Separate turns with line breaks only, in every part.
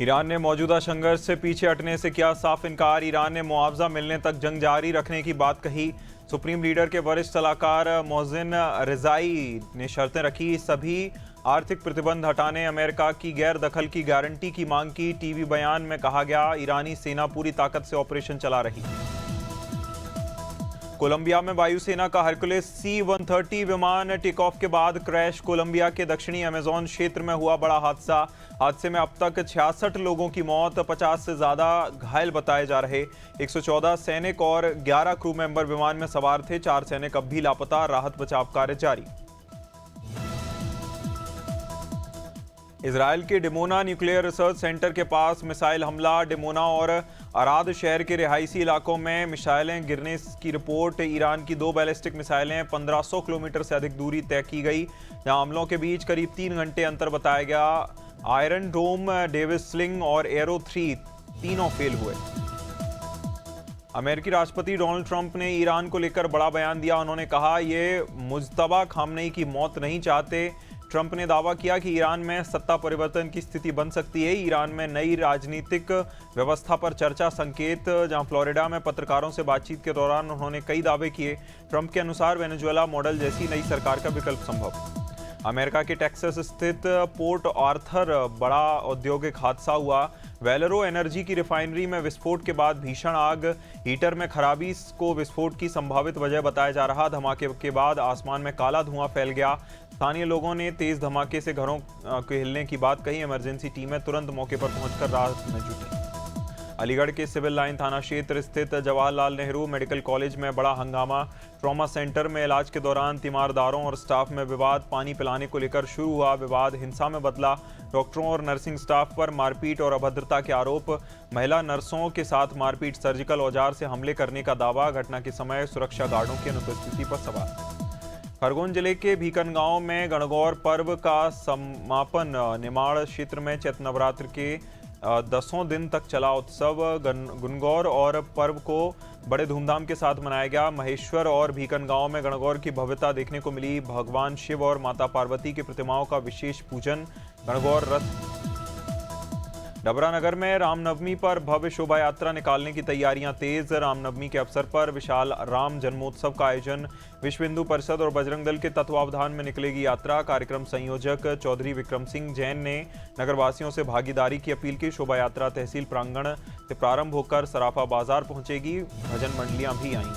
Iran ने मौजूदा संघर्ष से पीछे हटने से किया साफ इनकार। ईरान ने मुआवजा मिलने तक जंग जारी रखने की बात कही। सुप्रीम लीडर के वरिष्ठ सलाहकार मोहसिन रिजाई ने शर्तें रखी। सभी आर्थिक प्रतिबंध हटाने, अमेरिका की गैर दखल की गारंटी की मांग की। टीवी बयान में कहा गया, ईरानी सेना पूरी ताकत से ऑपरेशन चला रही। कोलंबिया में वायुसेना का हरकुलिस C-130 विमान टेक ऑफ के बाद क्रैश। कोलंबिया के दक्षिणी अमेज़न क्षेत्र में हुआ बड़ा हादसा। हादसे में अब तक 66 लोगों की मौत, 50 से ज्यादा घायल बताए जा रहे। 114 सैनिक और 11 क्रू मेंबर विमान में सवार थे। 4 सैनिक अब भी लापता। राहत बचाव कार्य जारी। इजरायल के डिमोना न्यूक्लियर रिसर्च सेंटर के पास मिसाइल हमला। डिमोना और अराद शहर के रिहायशी इलाकों में मिसाइलें गिरने की रिपोर्ट। ईरान की 2 बैलिस्टिक मिसाइलें 1500 किलोमीटर से अधिक दूरी तय की गई। जहां हमलों के बीच करीब 3 घंटे अंतर बताया गया। आयरन डोम, डेविस स्लिंग और एरो 3 तीनों फेल हुए। अमेरिकी राष्ट्रपति डोनाल्ड ट्रंप ने ईरान को लेकर बड़ा बयान दिया। उन्होंने कहा, ये मुज्तबा खामनेई की मौत नहीं चाहते। ट्रंप ने दावा किया कि ईरान में सत्ता परिवर्तन की स्थिति बन सकती है। ईरान में नई राजनीतिक व्यवस्था पर चर्चा संकेत। जहां फ्लोरिडा में पत्रकारों से बातचीत के दौरान उन्होंने कई दावे किए। ट्रंप के अनुसार वेनेजुएला मॉडल जैसी नई सरकार का विकल्प संभव। अमेरिका के टेक्सास स्थित पोर्ट आर्थर बड़ा औद्योगिक हादसा हुआ। वेलेरो एनर्जी की रिफाइनरी में विस्फोट के बाद भीषण आग। हीटर में खराबी को विस्फोट की संभावित वजह बताया जा रहा। धमाके के बाद आसमान में काला धुआं फैल गया। स्थानीय लोगों ने तेज धमाके से घरों के हिलने की बात कही। इमरजेंसी टीमें तुरंत मौके पर पहुंचकर राहत में जुटी। अलीगढ़ के सिविल लाइन थाना क्षेत्र स्थित जवाहरलाल नेहरू मेडिकल कॉलेज में बड़ा हंगामा। ट्रॉमा सेंटर में इलाज के दौरान तीमारदारों और स्टाफ में विवाद। पानी पिलाने को लेकर शुरू हुआ विवाद हिंसा में बदला। डॉक्टरों और नर्सिंग स्टाफ पर मारपीट और अभद्रता के आरोप। महिला नर्सों के साथ मारपीट, सर्जिकल औजार से हमले करने का दावा। घटना के समय सुरक्षा गार्डों की अनुपस्थिति पर सवाल। खरगोन जिले के भीकन गांव में गणगौर पर्व का समापन। निमाड़ क्षेत्र में चैत्र नवरात्र के 10 दिन तक चला उत्सव। गणगौर और पर्व को बड़े धूमधाम के साथ मनाया गया। महेश्वर और भीकन गांव में गणगौर की भव्यता देखने को मिली। भगवान शिव और माता पार्वती की प्रतिमाओं का विशेष पूजन। गणगौर रथ। डबरा नगर में रामनवमी पर भव्य शोभा यात्रा निकालने की तैयारियां तेज। रामनवमी के अवसर पर विशाल राम जन्मोत्सव का आयोजन। विश्व हिंदू परिषद और बजरंग दल के तत्वावधान में निकलेगी यात्रा। कार्यक्रम संयोजक चौधरी विक्रम सिंह जैन ने नगरवासियों से भागीदारी की अपील की। शोभा यात्रा तहसील प्रांगण से प्रारंभ होकर सराफा बाजार पहुंचेगी। भजन मंडलियां भी आईं।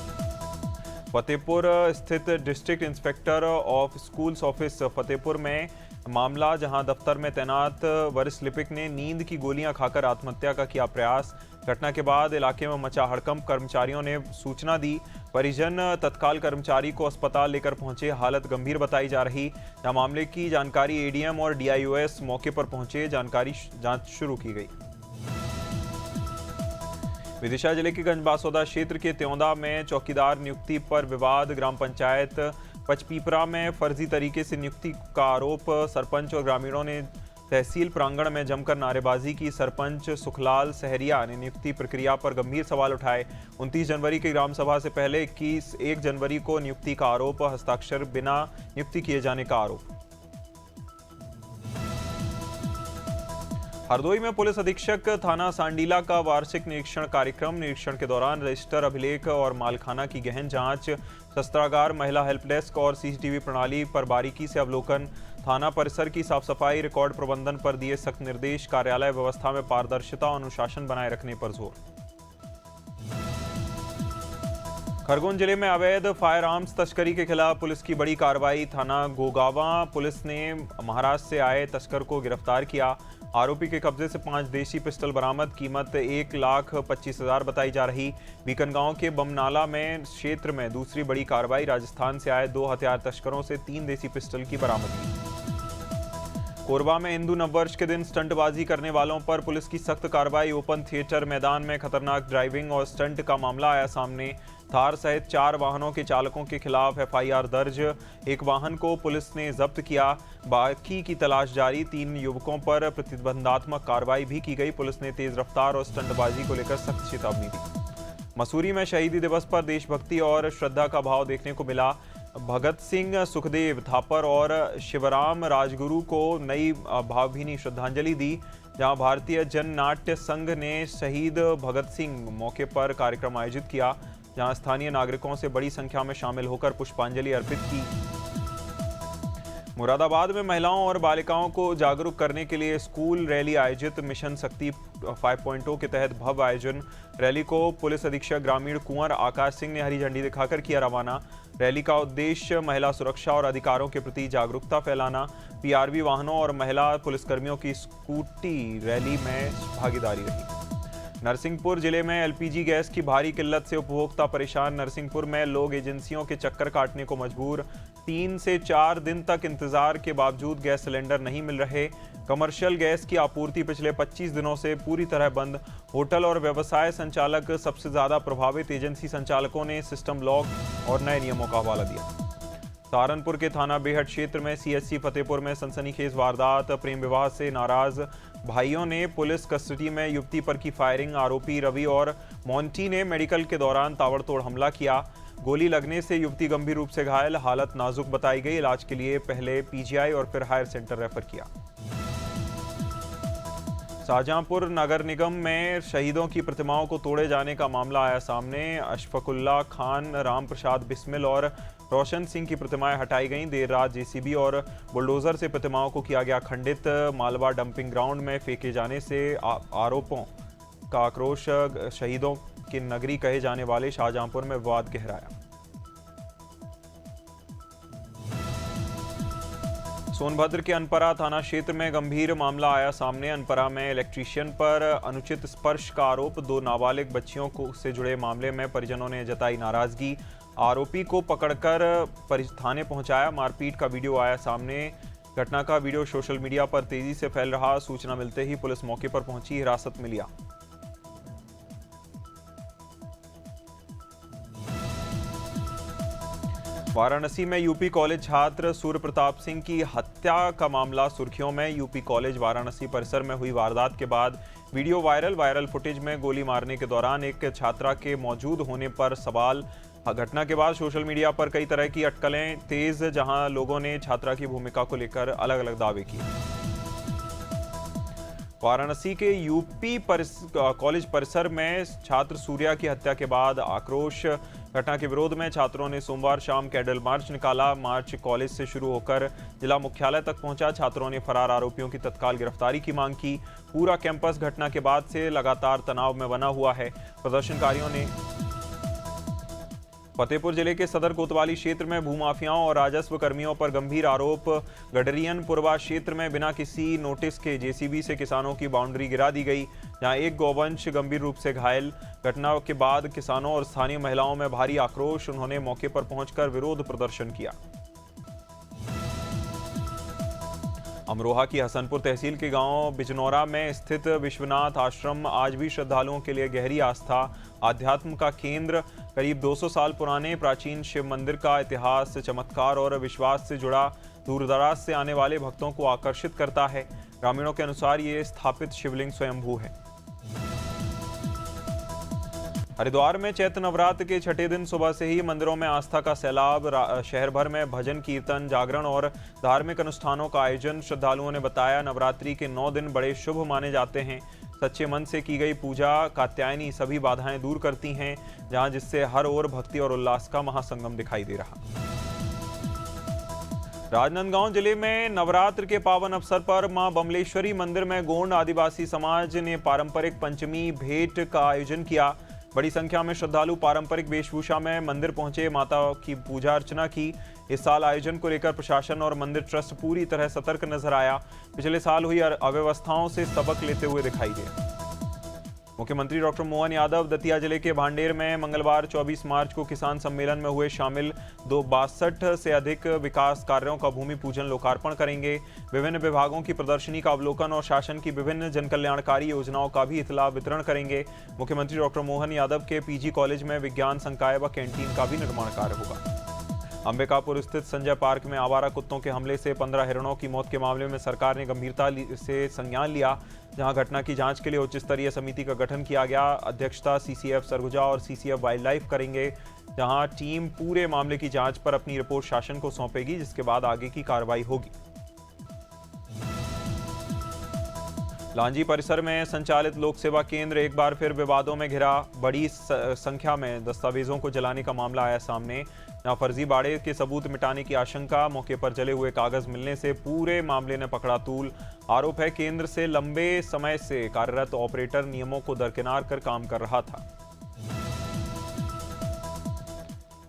फतेहपुर स्थित district inspector of schools office Fatehpur में मामला, जहां दफ्तर में तैनात वरिष्ठ लिपिक ने नींद की गोलियां खाकर आत्महत्या का किया प्रयास। घटना के बाद इलाके में मचा हड़कंप। कर्मचारियों ने सूचना दी। परिजन तत्काल कर्मचारी को अस्पताल लेकर पहुंचे। हालत गंभीर बताई जा रही। जहां मामले की जानकारी एडीएम और डीआईओएस मौके पर पहुंचे। जांच शुरू की गई। विदिशा जिले के गंजबासौदा क्षेत्र के त्योंदा में चौकीदार नियुक्ति पर विवाद। ग्राम पंचायत पचपीपरा में फर्जी तरीके से नियुक्ति का आरोप। सरपंच और ग्रामीणों ने तहसील प्रांगण में जमकर नारेबाजी की। सरपंच सुखलाल सहरिया ने नियुक्ति प्रक्रिया पर गंभीर सवाल उठाए। 29 जनवरी की ग्राम सभा से पहले 1 जनवरी को नियुक्ति का आरोप। हस्ताक्षर बिना नियुक्ति किए जाने का आरोप। हरदोई में पुलिस अधीक्षक थाना सांडीला का वार्षिक निरीक्षण कार्यक्रम। निरीक्षण के दौरान रजिस्टर, अभिलेख और मालखाना की गहन जांच। शस्त्रागार, महिला हेल्प डेस्क और सीसीटीवी प्रणाली पर बारीकी से अवलोकन। थाना परिसर की साफ सफाई, रिकॉर्ड प्रबंधन पर दिए सख्त निर्देश। कार्यालय व्यवस्था में पारदर्शिता और अनुशासन बनाए रखने पर जोर। खरगोन जिले में अवैध फायर आर्म्स तस्करी के खिलाफ पुलिस की बड़ी कार्रवाई। थाना गोगावा पुलिस ने महाराष्ट्र से आए तस्कर को गिरफ्तार किया। आरोपी के कब्जे से 5 देशी पिस्टल बरामद। कीमत 1,25,000 बताई जा रही। बीकनगांव के बमनाला में क्षेत्र में दूसरी बड़ी कार्रवाई। राजस्थान से आए 2 हथियार तस्करों से 3 देसी पिस्टल की बरामदगी। कोरबा में हिंदू नववर्ष के दिन स्टंटबाजी करने वालों पर पुलिस की सख्त कार्रवाई। ओपन थिएटर मैदान में खतरनाक ड्राइविंग और स्टंट का मामला आया सामने। थार सहित 4 वाहनों के चालकों के खिलाफ एफआईआर दर्ज। 1 वाहन को पुलिस ने जब्त किया। बाकी की तलाश जारी। 3 युवकों पर प्रतिबंधात्मक कार्रवाई भी की गई। पुलिस ने तेज रफ्तार और स्टंटबाजी को लेकर सख्त चेतावनी दी। मसूरी में शहीदी दिवस पर देशभक्ति और श्रद्धा का भाव देखने को मिला। भगत सिंह, सुखदेव थापर और शिवराम राजगुरु को नई भावभीनी श्रद्धांजलि दी। जहां भारतीय जन नाट्य संघ ने शहीद भगत सिंह मौके पर कार्यक्रम आयोजित किया, जहां स्थानीय नागरिकों से बड़ी संख्या में शामिल होकर पुष्पांजलि अर्पित की। मुरादाबाद में महिलाओं और बालिकाओं को जागरूक करने के लिए स्कूल रैली आयोजित। मिशन शक्ति 5.0 के तहत भव्य आयोजन। रैली को पुलिस अधीक्षक ग्रामीण कुंवर आकाश सिंह ने हरी झंडी दिखाकर किया रवाना। रैली का उद्देश्य महिला सुरक्षा और अधिकारों के प्रति जागरूकता फैलाना। पीआरवी वाहनों और महिला पुलिसकर्मियों की स्कूटी रैली में भागीदारी रही। नरसिंहपुर जिले में एलपीजी गैस की भारी किल्लत से उपभोक्ता परेशान। नरसिंहपुर में लोग एजेंसियों के चक्कर काटने को मजबूर। 3 से 4 दिन तक इंतजार के बावजूद गैस सिलेंडर नहीं मिल रहे। कमर्शियल गैस की आपूर्ति पिछले 25 दिनों से पूरी तरह बंद। होटल और व्यवसाय संचालक सबसे ज्यादा प्रभावित। एजेंसी संचालकों ने सिस्टम लॉक और नए नियमों का हवाला दिया। सहारनपुर के थाना बेहट क्षेत्र में सीएचसी फतेहपुर में सनसनीखेज वारदात। प्रेम विवाह से नाराज भाइयों ने पुलिस कस्टडी में युवती पर की फायरिंग। आरोपी रवि और मोंटी ने मेडिकल के दौरान ताबड़तोड़ हमला किया। गोली लगने से युवती गंभीर रूप से घायल, हालत नाजुक बताई गई। इलाज के लिए पहले पीजीआई और फिर हायर सेंटर रेफर किया। शाहजहांपुर नगर निगम में शहीदों की प्रतिमाओं को तोड़े जाने का मामला आया सामने। अशफकुल्ला खान, राम प्रसाद बिस्मिल और रोशन सिंह की प्रतिमाएं हटाई गईं। देर रात जेसीबी और बुलडोजर से प्रतिमाओं को किया गया खंडित। मालवा डंपिंग ग्राउंड में फेंके जाने से आरोपों का आक्रोश। शहीदों की नगरी कहे जाने वाले शाहजहांपुर में विवाद गहराया। सोनभद्र के अनपरा थाना क्षेत्र में गंभीर मामला आया सामने। अनपरा में इलेक्ट्रीशियन पर अनुचित स्पर्श का आरोप। 2 नाबालिग बच्चियों को से जुड़े मामले में परिजनों ने जताई नाराजगी। आरोपी को पकड़कर थाने पहुंचाया। मारपीट का वीडियो आया सामने। घटना का वीडियो सोशल मीडिया पर तेजी से फैल रहा। सूचना मिलते ही पुलिस मौके पर पहुंची, हिरासत में लिया। वाराणसी में यूपी कॉलेज छात्र सूर्य प्रताप सिंह की हत्या का मामला सुर्खियों में। यूपी कॉलेज वाराणसी परिसर में हुई वारदात के बाद वीडियो वायरल फुटेज में गोली मारने के दौरान एक छात्रा के मौजूद होने पर सवाल। घटना के बाद सोशल मीडिया पर कई तरह की अटकलें तेज, जहां लोगों ने छात्रा की भूमिका को लेकर अलग अलग दावे किए। वाराणसी के यूपी कॉलेज परिसर में छात्र सूर्या की हत्या के बाद आक्रोश। घटना के विरोध में छात्रों ने सोमवार शाम कैंडल मार्च निकाला। मार्च कॉलेज से शुरू होकर जिला मुख्यालय तक पहुंचा। छात्रों ने फरार आरोपियों की तत्काल गिरफ्तारी की मांग की। पूरा कैंपस घटना के बाद से लगातार तनाव में बना हुआ है। प्रदर्शनकारियों ने फतेहपुर जिले के सदर कोतवाली क्षेत्र में भूमाफियाओं और राजस्व कर्मियों पर गंभीर आरोप। गडरियन पुरवा क्षेत्र में बिना किसी नोटिस के जेसीबी से किसानों की बाउंड्री गिरा दी गई, जहां एक गौवंश गंभीर रूप से घायल। घटना के बाद किसानों और स्थानीय महिलाओं में भारी आक्रोश। उन्होंने मौके पर पहुंचकर विरोध प्रदर्शन किया। अमरोहा की हसनपुर तहसील के गांव बिजनौरा में स्थित विश्वनाथ आश्रम आज भी श्रद्धालुओं के लिए गहरी आस्था, आध्यात्म का केंद्र। करीब 200 साल पुराने प्राचीन शिव मंदिर का इतिहास, चमत्कार और विश्वास से जुड़ा दूरदराज से आने वाले भक्तों को आकर्षित करता है। ग्रामीणों के अनुसार ये स्थापित शिवलिंग स्वयंभू है। हरिद्वार में चैत्र नवरात्र के छठे दिन सुबह से ही मंदिरों में आस्था का सैलाब। शहर भर में भजन, कीर्तन, जागरण और धार्मिक अनुष्ठानों का आयोजन। श्रद्धालुओं ने बताया, नवरात्रि के 9 दिन बड़े शुभ माने जाते हैं। सच्चे मन से की गई पूजा कात्यायनी सभी बाधाएं दूर करती हैं, जहां जिससे हर ओर भक्ति और उल्लास का महासंगम दिखाई दे रहा। राजनांदगांव जिले में नवरात्र के पावन अवसर पर मां बमलेश्वरी मंदिर में गोंड आदिवासी समाज ने पारंपरिक पंचमी भेंट का आयोजन किया। बड़ी संख्या में श्रद्धालु पारंपरिक वेशभूषा में मंदिर पहुंचे, माता की पूजा अर्चना की। इस साल आयोजन को लेकर प्रशासन और मंदिर ट्रस्ट पूरी तरह सतर्क नजर आया। पिछले साल हुई अव्यवस्थाओं से सबक लेते हुए दिखाई दिए। मुख्यमंत्री डॉक्टर मोहन यादव दतिया जिले के भांडेर में मंगलवार 24 मार्च को किसान सम्मेलन में हुए शामिल। 62 से अधिक विकास कार्यों का भूमि पूजन लोकार्पण करेंगे। विभिन्न विभागों की प्रदर्शनी का अवलोकन और शासन की विभिन्न जनकल्याणकारी योजनाओं का भी इतला वितरण करेंगे। मुख्यमंत्री डॉक्टर मोहन यादव के पीजी कॉलेज में विज्ञान संकाय व कैंटीन का भी निर्माण कार्य होगा। अंबिकापुर स्थित संजय पार्क में आवारा कुत्तों के हमले से 15 हिरणों की मौत के मामले में सरकार ने गंभीरता से संज्ञान लिया, जहां घटना की जांच के लिए उच्च स्तरीय समिति का गठन किया गया। अध्यक्षता सीसीएफ सरगुजा और सीसीएफ वाइल्ड लाइफ करेंगे, जहां टीम पूरे मामले की जांच पर अपनी रिपोर्ट शासन को सौंपेगी, जिसके बाद आगे की कार्रवाई होगी। लांजी परिसर में संचालित लोक सेवा केंद्र एक बार फिर विवादों में घिरा। बड़ी संख्या में दस्तावेजों को जलाने का मामला आया सामने, जहां फर्जी बाड़े के सबूत मिटाने की आशंका। मौके पर जले हुए कागज मिलने से पूरे मामले ने पकड़ा तूल। आरोप है केंद्र से लंबे समय से कार्यरत ऑपरेटर नियमों को दरकिनार कर काम कर रहा था।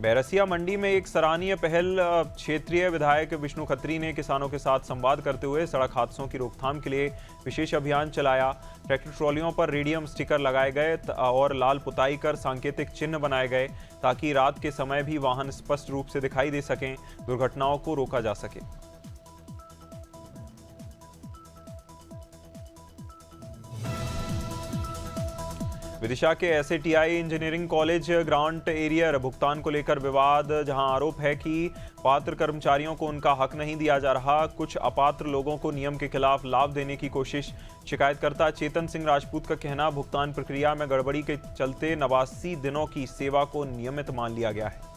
बैरसिया मंडी में एक सराहनीय पहल। क्षेत्रीय विधायक विष्णु खत्री ने किसानों के साथ संवाद करते हुए सड़क हादसों की रोकथाम के लिए विशेष अभियान चलाया। ट्रैक्टर ट्रॉलियों पर रेडियम स्टिकर लगाए गए और लाल पुताई कर सांकेतिक चिन्ह बनाए गए ताकि रात के समय भी वाहन स्पष्ट रूप से दिखाई दे सकें, दुर्घटनाओं को रोका जा सके। विदिशा के SATI engineering college grant arrear भुगतान को लेकर विवाद, जहां आरोप है कि पात्र कर्मचारियों को उनका हक नहीं दिया जा रहा। कुछ अपात्र लोगों को नियम के खिलाफ लाभ देने की कोशिश। शिकायतकर्ता चेतन सिंह राजपूत का कहना, भुगतान प्रक्रिया में गड़बड़ी के चलते 89 दिनों की सेवा को नियमित मान लिया गया है।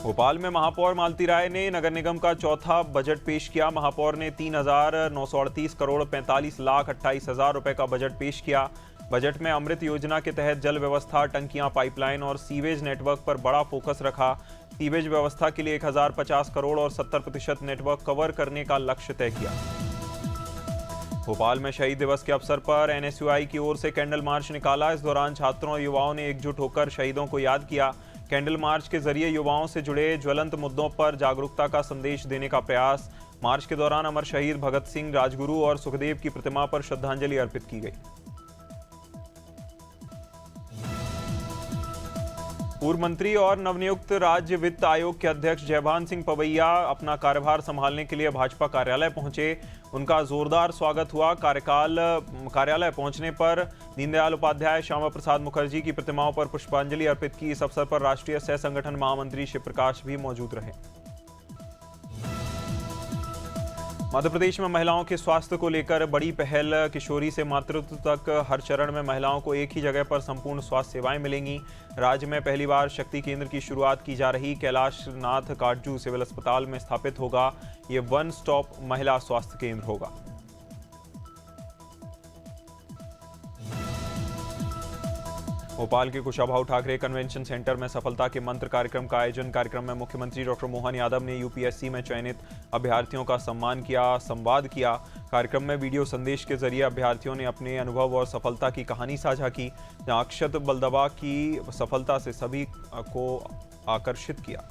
भोपाल में महापौर मालती राय ने नगर निगम का चौथा बजट पेश किया। महापौर ने 3,938 करोड़ 45 लाख 28 हजार रुपए का बजट पेश किया। बजट में अमृत योजना के तहत जल व्यवस्था, टंकियां, पाइपलाइन और सीवेज नेटवर्क पर बड़ा फोकस रखा। सीवेज व्यवस्था के लिए 1050 करोड़ और 70% नेटवर्क कवर करने का लक्ष्य तय किया। भोपाल में शहीद दिवस के अवसर पर एनएसयूआई की ओर से कैंडल मार्च निकाला। इस दौरान छात्रों और युवाओं ने एकजुट होकर शहीदों को याद किया। कैंडल मार्च के जरिए युवाओं से जुड़े ज्वलंत मुद्दों पर जागरूकता का संदेश देने का प्रयास। मार्च के दौरान अमर शहीद भगत सिंह, राजगुरु और सुखदेव की प्रतिमा पर श्रद्धांजलि अर्पित की गई। पूर्व मंत्री और नवनियुक्त राज्य वित्त आयोग के अध्यक्ष जयभान सिंह पवैया अपना कार्यभार संभालने के लिए भाजपा कार्यालय पहुंचे। उनका जोरदार स्वागत हुआ। कार्यालय पहुंचने पर दीनदयाल उपाध्याय, श्यामा प्रसाद मुखर्जी की प्रतिमाओं पर पुष्पांजलि अर्पित की। इस अवसर पर राष्ट्रीय सह संगठन महामंत्री शिव प्रकाश भी मौजूद रहे। मध्य प्रदेश में महिलाओं के स्वास्थ्य को लेकर बड़ी पहल। किशोरी से मातृत्व तक हर चरण में महिलाओं को एक ही जगह पर संपूर्ण स्वास्थ्य सेवाएं मिलेंगी। राज्य में पहली बार शक्ति केंद्र की शुरुआत की जा रही। कैलाश नाथ काटजू सिविल अस्पताल में स्थापित होगा ये वन स्टॉप महिला स्वास्थ्य केंद्र होगा। भोपाल के कुशाभाऊ ठाकरे कन्वेंशन सेंटर में सफलता के मंत्र कार्यक्रम का आयोजन। कार्यक्रम में मुख्यमंत्री डॉक्टर मोहन यादव ने यूपीएससी में चयनित अभ्यर्थियों का सम्मान किया, संवाद किया। कार्यक्रम में वीडियो संदेश के जरिए अभ्यर्थियों ने अपने अनुभव और सफलता की कहानी साझा की, जहां अक्षत बलदवा की सफलता से सभी को आकर्षित किया।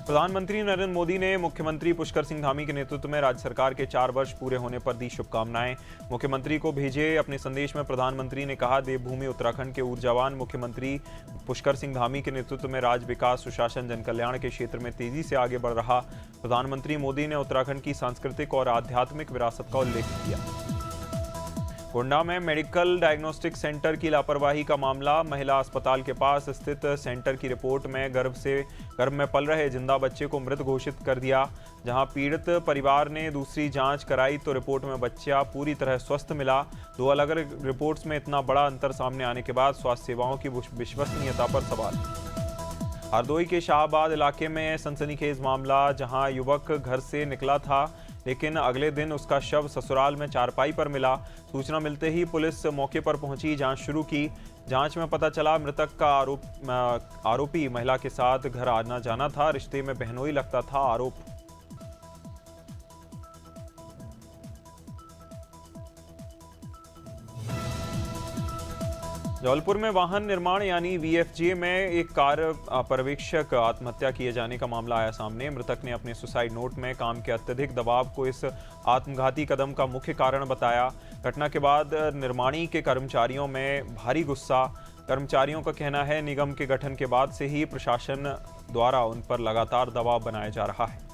प्रधानमंत्री नरेंद्र मोदी ने मुख्यमंत्री पुष्कर सिंह धामी के नेतृत्व में राज्य सरकार के 4 वर्ष पूरे होने पर दी शुभकामनाएं। मुख्यमंत्री को भेजे अपने संदेश में प्रधानमंत्री ने कहा, देवभूमि उत्तराखंड के ऊर्जावान मुख्यमंत्री पुष्कर सिंह धामी के नेतृत्व में राज्य विकास, सुशासन, जनकल्याण के क्षेत्र में तेजी से आगे बढ़ रहा। प्रधानमंत्री मोदी ने उत्तराखंड की सांस्कृतिक और आध्यात्मिक विरासत का उल्लेख किया। गोंडा में मेडिकल डायग्नोस्टिक सेंटर की लापरवाही का मामला। महिला अस्पताल के पास स्थित सेंटर की रिपोर्ट में गर्भ में पल रहे जिंदा बच्चे को मृत घोषित कर दिया। जहां पीड़ित परिवार ने दूसरी जांच कराई तो रिपोर्ट में बच्चा पूरी तरह स्वस्थ मिला। 2 अलग अलग रिपोर्ट्स में इतना बड़ा अंतर सामने आने के बाद स्वास्थ्य सेवाओं की विश्वसनीयता पर सवाल। हरदोई के शाहबाद इलाके में सनसनीखेज मामला, जहां युवक घर से निकला था लेकिन अगले दिन उसका शव ससुराल में चारपाई पर मिला। सूचना मिलते ही पुलिस मौके पर पहुंची, जांच शुरू की। जांच में पता चला मृतक का आरोपी महिला के साथ घर आना जाना था। रिश्ते में बहनोई लगता था आरोप। जबलपुर में वाहन निर्माण यानी वीएफजे में एक कार पर्यवेक्षक आत्महत्या किए जाने का मामला आया सामने। मृतक ने अपने सुसाइड नोट में काम के अत्यधिक दबाव को इस आत्मघाती कदम का मुख्य कारण बताया। घटना के बाद निर्माणी के कर्मचारियों में भारी गुस्सा। कर्मचारियों का कहना है निगम के गठन के बाद से ही प्रशासन द्वारा उन पर लगातार दबाव बनाया जा रहा है।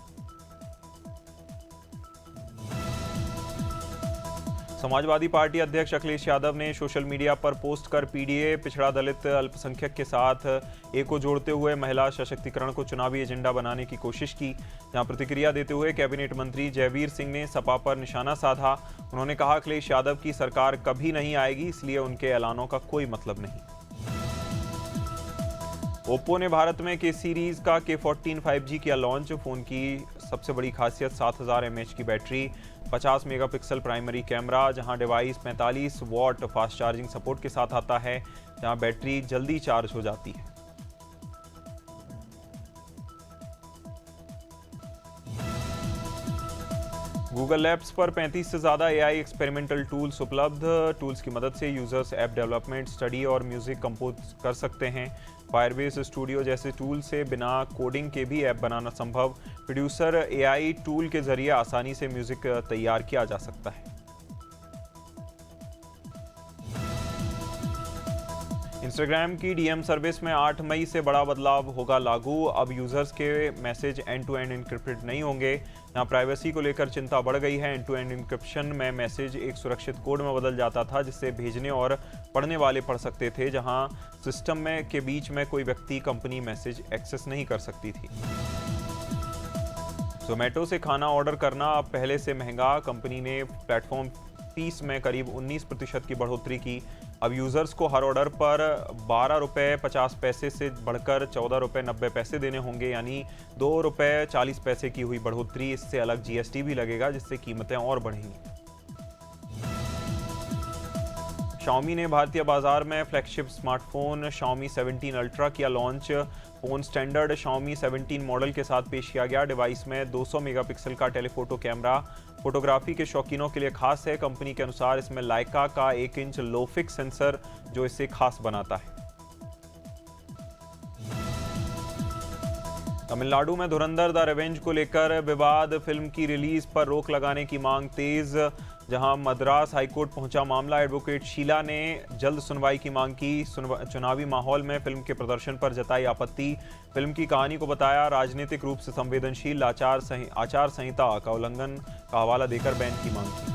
समाजवादी पार्टी अध्यक्ष अखिलेश यादव ने सोशल मीडिया पर पोस्ट कर पीडीए, पिछड़ा दलित अल्पसंख्यक के साथ एक को जोड़ते हुए महिला सशक्तिकरण को चुनावी एजेंडा बनाने की कोशिश की। जहां प्रतिक्रिया देते हुए कैबिनेट मंत्री जयवीर सिंह ने सपा पर निशाना साधा। उन्होंने कहा, अखिलेश यादव की सरकार कभी नहीं आएगी, इसलिए उनके ऐलानों का कोई मतलब नहीं। ओप्पो ने भारत में के सीरीज का K14 5G किया लॉन्च। फ़ोन की सबसे बड़ी खासियत 7000 mAh की बैटरी, 50 मेगापिक्सल प्राइमरी कैमरा, जहां device 45 watt fast charging support के साथ आता है, जहां बैटरी जल्दी चार्ज हो जाती है। गूगल ऐप्स पर 35 से ज़्यादा AI एक्सपेरिमेंटल टूल्स उपलब्ध। टूल्स की मदद से यूजर्स ऐप डेवलपमेंट, स्टडी और म्यूजिक कंपोज कर सकते हैं। फायरबेस स्टूडियो जैसे टूल से बिना कोडिंग के भी ऐप बनाना संभव। प्रोड्यूसर AI टूल के जरिए आसानी से म्यूजिक तैयार किया जा सकता है। इंस्टाग्राम की DM सर्विस में 8 मई से बड़ा बदलाव होगा लागू। अब यूजर्स के message end to end encrypted नहीं होंगे। यहाँ प्राइवेसी को लेकर चिंता बढ़ गई है। एंड टू एंड इंक्रिप्शन में मैसेज एक सुरक्षित कोड में बदल जाता था, जिससे भेजने और पढ़ने वाले पढ़ सकते थे, जहां सिस्टम में के बीच में कोई व्यक्ति कंपनी मैसेज एक्सेस नहीं कर सकती थी। ज़ोमैटो से खाना ऑर्डर करना अब पहले से महंगा। कंपनी ने प्लेटफॉर्म फीस में करीब 19% की बढ़ोतरी की। अब यूज़र्स को हर ऑर्डर पर 12 रुपये 50 पैसे से बढ़कर 14 रुपये 90 पैसे देने होंगे, यानी 2 रुपये 40 पैसे की हुई बढ़ोतरी। इससे अलग GST भी लगेगा, जिससे कीमतें और बढ़ेंगी। Xiaomi ने भारतीय बाजार में फ्लैगशिप स्मार्टफोन Xiaomi 17 अल्ट्रा किया launch. Phone standard Xiaomi 17 model के साथ पेश किया गया। डिवाइस में 200 मेगापिक्सल का टेलीफोटो कैमरा फोटोग्राफी के शौकीनों के लिए खास है। कंपनी के अनुसार इसमें लाइका का 1 इंच लो फिक्स सेंसर जो इसे खास बनाता है। तमिलनाडु में धुरंधर द रिवेंज को लेकर विवाद। फिल्म की रिलीज पर रोक लगाने की मांग तेज। जहां मद्रास हाईकोर्ट पहुंचा मामला, एडवोकेट शीला ने जल्द सुनवाई की मांग की। चुनावी माहौल में फिल्म के प्रदर्शन पर जताई आपत्ति। फिल्म की कहानी को बताया राजनीतिक रूप से संवेदनशील। आचार संहिता का उल्लंघन का हवाला देकर बैन की मांग की।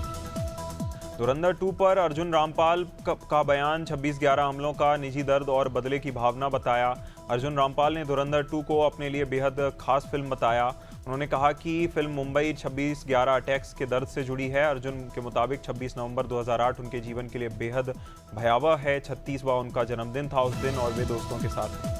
धुरंधर 2 पर अर्जुन रामपाल का बयान। 26/11 हमलों का निजी दर्द और बदले की भावना बताया। अर्जुन रामपाल ने धुरंधर 2 को अपने लिए बेहद खास फिल्म बताया। उन्होंने कहा कि फिल्म मुंबई 26/11 अटैक्स के दर्द से जुड़ी है। अर्जुन के मुताबिक 26 नवंबर 2008 उनके जीवन के लिए बेहद भयावह है। 36वां उनका जन्मदिन था उस दिन, और वे दोस्तों के साथ थे।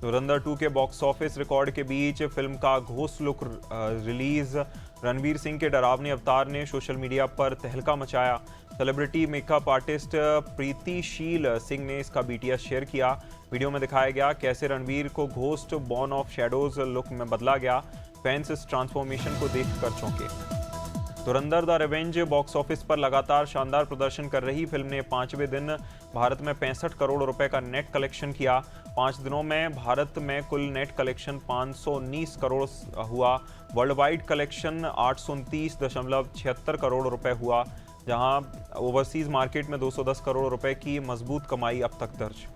धुरंधर 2 के बॉक्स ऑफिस रिकॉर्ड के बीच फिल्म का ghost look release. Ranveer Singh के डरावने अवतार ने सोशल मीडिया पर तहलका मचाया। Celebrity makeup artist Preetisheel Singh ने इसका BTS शेयर किया। वीडियो में दिखाया गया कैसे रणवीर को ghost born of shadows look में बदला गया। फैंस इस ट्रांसफॉर्मेशन को देखकर चौंके। धुरंधर द रिवेंज बॉक्स ऑफिस पर लगातार शानदार प्रदर्शन कर रही फिल्म ने 5वें दिन भारत में 65 करोड़ रुपए का नेट कलेक्शन किया। 5 दिनों में भारत में कुल नेट कलेक्शन 519 करोड़ हुआ। वर्ल्ड वाइड कलेक्शन 829.76 करोड़ रुपए हुआ, जहां ओवरसीज मार्केट में 210 करोड़ रुपए की मजबूत कमाई अब तक दर्ज।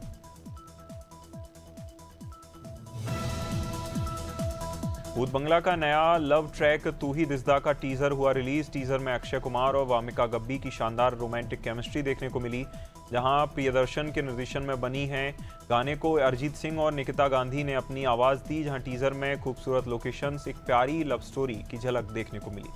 भूत बंगला का नया लव ट्रैक तू ही दिसदा का टीजर हुआ रिलीज। टीजर में अक्षय कुमार और वामिका गब्बी की शानदार रोमांटिक केमिस्ट्री देखने को मिली, जहां प्रियदर्शन के निर्देशन में बनी है। गाने को अरिजीत सिंह और निकिता गांधी ने अपनी आवाज़ दी, जहां टीजर में खूबसूरत लोकेशंस, एक प्यारी लव स्टोरी की झलक देखने को मिली।